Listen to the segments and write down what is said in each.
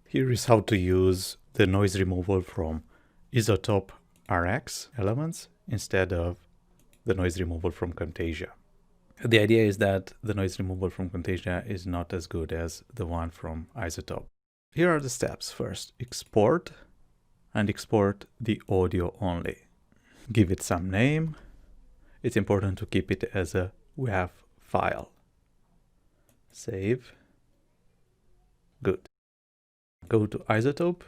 Here is how to use the noise removal from Izotope RX elements instead of the noise removal from Camtasia. The idea is that the noise removal from Camtasia is not as good as the one from Izotope. Here are the steps. First, export and export the audio only. Give it some name. It's important to keep it as a WAV file. Save. Good. Go to Izotope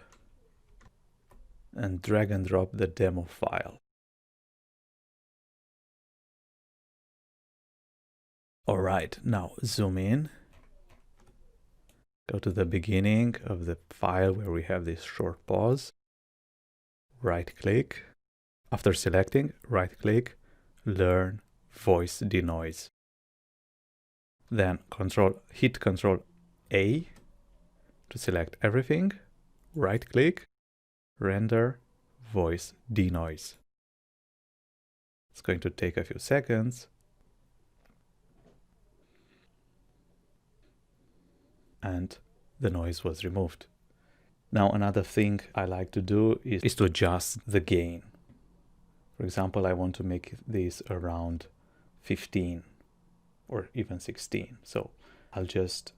and drag and drop the demo file. All right, now zoom in. Go to the beginning of the file where we have this short pause. Right click. After selecting, right click, learn voice denoise. Then hit Control A to select everything. Right click, render voice denoise. It's going to take a few seconds. And the noise was removed. Now another thing I like to do is to adjust the gain. For example, I want to make this around 15 or even 16. So I'll just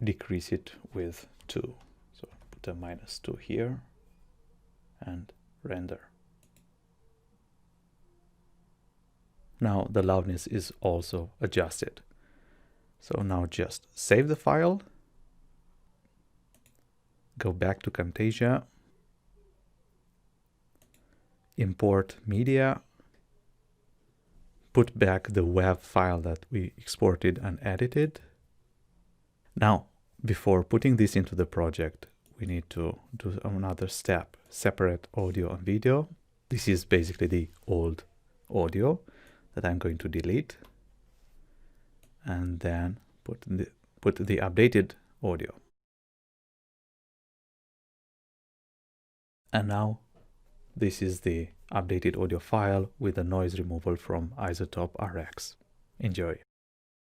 decrease it with 2. So put a -2 here and render. Now the loudness is also adjusted. So now just save the file, go back to Camtasia, import media, put back the WAV file that we exported and edited. Now, before putting this into the project, we need to do another step, separate audio and video. This is basically the old audio that I'm going to delete. And then put the updated audio. And now this is the updated audio file with the noise removal from Izotope RX. Enjoy.